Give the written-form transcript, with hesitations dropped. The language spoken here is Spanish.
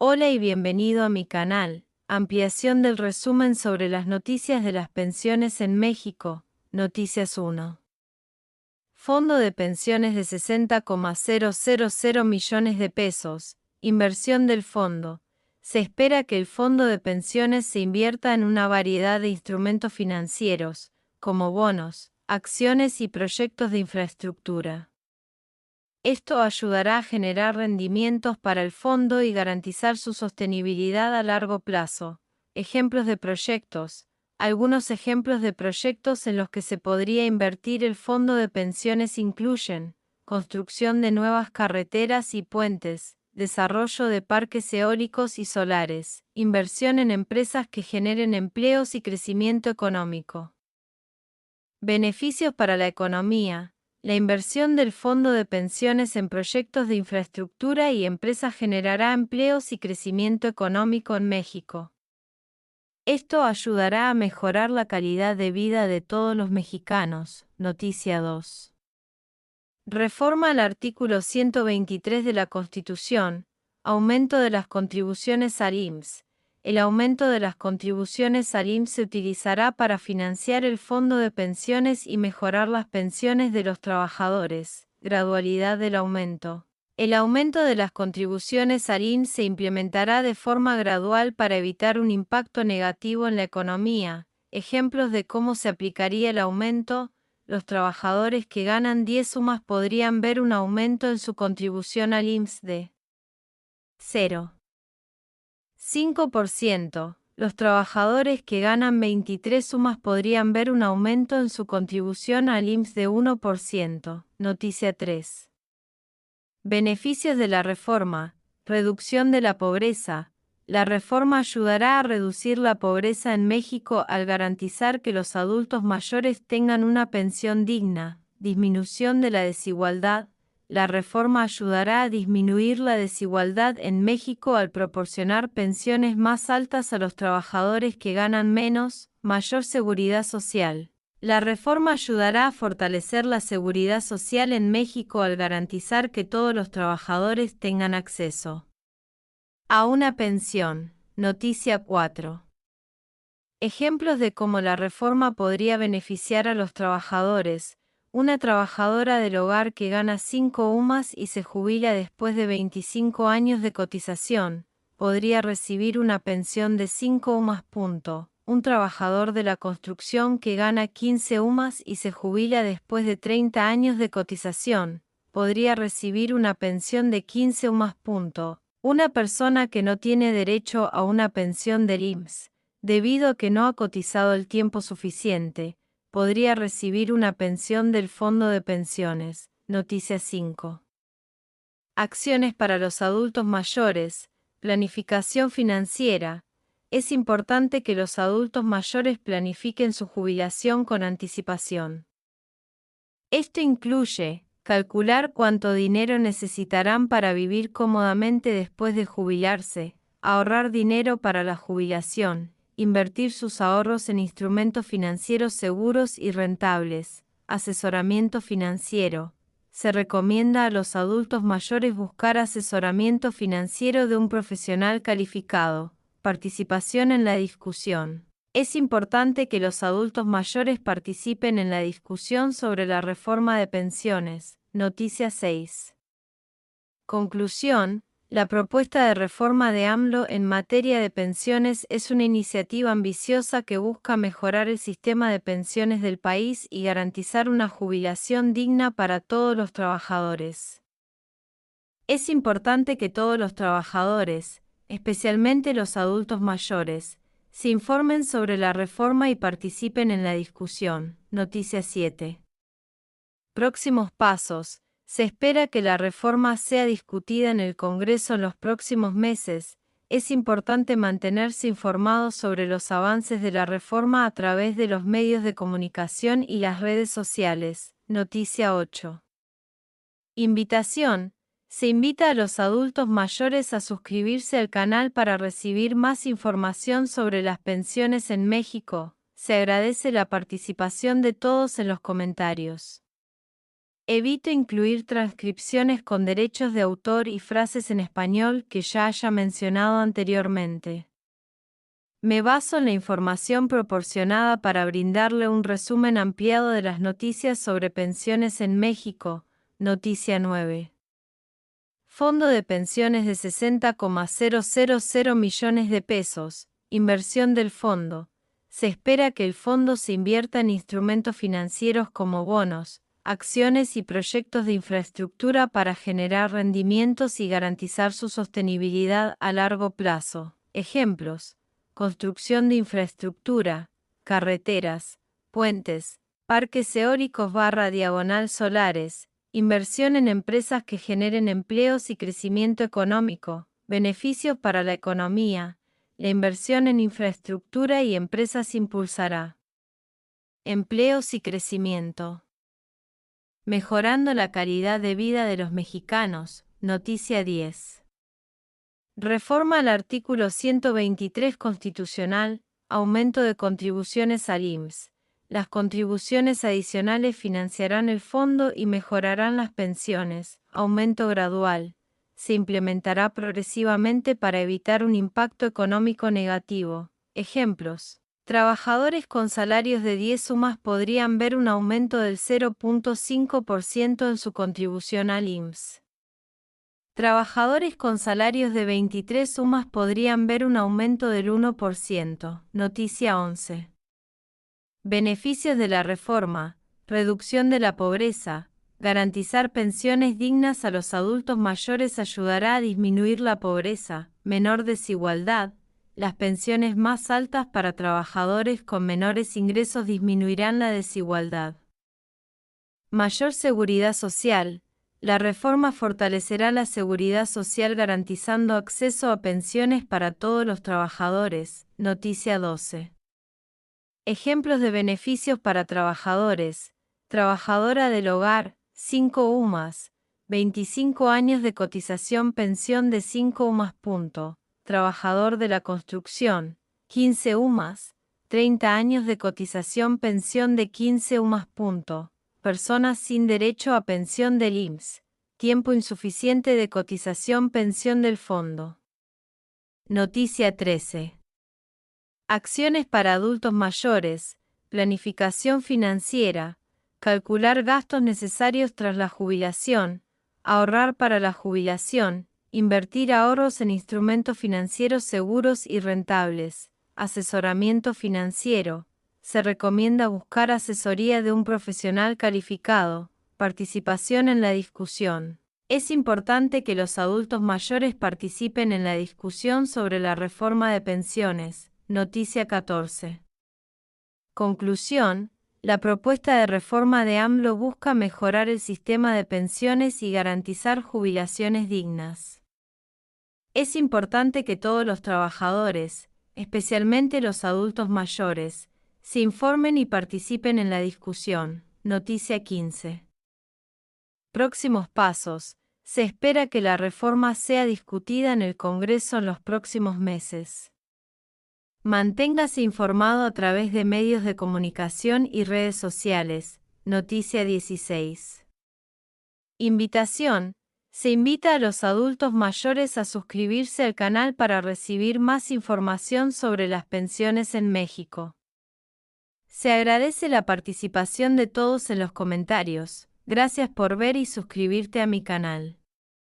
Hola y bienvenido a mi canal, ampliación del resumen sobre las noticias de las pensiones en México, Noticias 1. Fondo de pensiones de 60,000 millones de pesos, inversión del fondo. Se espera que el fondo de pensiones se invierta en una variedad de instrumentos financieros, como bonos, acciones y proyectos de infraestructura. Esto ayudará a generar rendimientos para el fondo y garantizar su sostenibilidad a largo plazo. Ejemplos de proyectos. Algunos ejemplos de proyectos en los que se podría invertir el fondo de pensiones incluyen construcción de nuevas carreteras y puentes, desarrollo de parques eólicos y solares, inversión en empresas que generen empleos y crecimiento económico. Beneficios para la economía. La inversión del fondo de pensiones en proyectos de infraestructura y empresas generará empleos y crecimiento económico en México. Esto ayudará a mejorar la calidad de vida de todos los mexicanos. Noticia 2. Reforma al artículo 123 de la Constitución. Aumento de las contribuciones al IMSS. El aumento de las contribuciones al IMSS se utilizará para financiar el fondo de pensiones y mejorar las pensiones de los trabajadores. Gradualidad del aumento. El aumento de las contribuciones al IMSS se implementará de forma gradual para evitar un impacto negativo en la economía. Ejemplos de cómo se aplicaría el aumento. Los trabajadores que ganan 10 UMAS podrían ver un aumento en su contribución al IMSS de 0,5%. Los trabajadores que ganan 23 UMAS podrían ver un aumento en su contribución al IMSS de 1%. Noticia 3. Beneficios de la reforma. Reducción de la pobreza. La reforma ayudará a reducir la pobreza en México al garantizar que los adultos mayores tengan una pensión digna. Disminución de la desigualdad. La reforma ayudará a disminuir la desigualdad en México al proporcionar pensiones más altas a los trabajadores que ganan menos, mayor seguridad social. La reforma ayudará a fortalecer la seguridad social en México al garantizar que todos los trabajadores tengan acceso a una pensión. Noticia 4. Ejemplos de cómo la reforma podría beneficiar a los trabajadores. Una trabajadora del hogar que gana 5 UMAS y se jubila después de 25 años de cotización, podría recibir una pensión de 5 UMAS. Un trabajador de la construcción que gana 15 UMAS y se jubila después de 30 años de cotización, podría recibir una pensión de 15 UMAS. Una persona que no tiene derecho a una pensión del IMSS, debido a que no ha cotizado el tiempo suficiente, podría recibir una pensión del Fondo de Pensiones. Noticia 5. Acciones para los adultos mayores. Planificación financiera. Es importante que los adultos mayores planifiquen su jubilación con anticipación. Esto incluye calcular cuánto dinero necesitarán para vivir cómodamente después de jubilarse, ahorrar dinero para la jubilación, invertir sus ahorros en instrumentos financieros seguros y rentables, asesoramiento financiero. Se recomienda a los adultos mayores buscar asesoramiento financiero de un profesional calificado. Participación en la discusión. Es importante que los adultos mayores participen en la discusión sobre la reforma de pensiones. Noticia 6. Conclusión. La propuesta de reforma de AMLO en materia de pensiones es una iniciativa ambiciosa que busca mejorar el sistema de pensiones del país y garantizar una jubilación digna para todos los trabajadores. Es importante que todos los trabajadores, especialmente los adultos mayores, se informen sobre la reforma y participen en la discusión. Noticia 7. Próximos pasos. Se espera que la reforma sea discutida en el Congreso en los próximos meses. Es importante mantenerse informados sobre los avances de la reforma a través de los medios de comunicación y las redes sociales. Noticia 8. Invitación. Se invita a los adultos mayores a suscribirse al canal para recibir más información sobre las pensiones en México. Se agradece la participación de todos en los comentarios. Evito incluir transcripciones con derechos de autor y frases en español que ya haya mencionado anteriormente. Me baso en la información proporcionada para brindarle un resumen ampliado de las noticias sobre pensiones en México. Noticia 9. Fondo de pensiones de 60,000 millones de pesos. Inversión del fondo. Se espera que el fondo se invierta en instrumentos financieros como bonos, acciones y proyectos de infraestructura para generar rendimientos y garantizar su sostenibilidad a largo plazo. Ejemplos: construcción de infraestructura, carreteras, puentes, parques eólicos / solares, inversión en empresas que generen empleos y crecimiento económico, beneficios para la economía. La inversión en infraestructura y empresas impulsará empleos y crecimiento, mejorando la calidad de vida de los mexicanos. Noticia 10. Reforma al artículo 123 constitucional, aumento de contribuciones al IMSS. Las contribuciones adicionales financiarán el fondo y mejorarán las pensiones. Aumento gradual. Se implementará progresivamente para evitar un impacto económico negativo. Ejemplos: trabajadores con salarios de 10 sumas podrían ver un aumento del 0,5% en su contribución al IMSS. Trabajadores con salarios de 23 sumas podrían ver un aumento del 1%. Noticia 11. Beneficios de la reforma: reducción de la pobreza. Garantizar pensiones dignas a los adultos mayores ayudará a disminuir la pobreza, menor desigualdad. Las pensiones más altas para trabajadores con menores ingresos disminuirán la desigualdad. Mayor seguridad social. La reforma fortalecerá la seguridad social garantizando acceso a pensiones para todos los trabajadores. Noticia 12. Ejemplos de beneficios para trabajadores: trabajadora del hogar, 5 UMAS, 25 años de cotización pensión de 5 UMAS. Trabajador de la construcción, 15 UMAS, 30 años de cotización pensión de 15 UMAS. Personas sin derecho a pensión del IMSS, tiempo insuficiente de cotización pensión del fondo. Noticia 13. Acciones para adultos mayores, planificación financiera, calcular gastos necesarios tras la jubilación, ahorrar para la jubilación, invertir ahorros en instrumentos financieros seguros y rentables, asesoramiento financiero. Se recomienda buscar asesoría de un profesional calificado, participación en la discusión. Es importante que los adultos mayores participen en la discusión sobre la reforma de pensiones. Noticia 14. Conclusión: la propuesta de reforma de AMLO busca mejorar el sistema de pensiones y garantizar jubilaciones dignas. Es importante que todos los trabajadores, especialmente los adultos mayores, se informen y participen en la discusión. Noticia 15. Próximos pasos. Se espera que la reforma sea discutida en el Congreso en los próximos meses. Manténgase informado a través de medios de comunicación y redes sociales. Noticia 16. Invitación. Se invita a los adultos mayores a suscribirse al canal para recibir más información sobre las pensiones en México. Se agradece la participación de todos en los comentarios. Gracias por ver y suscribirte a mi canal.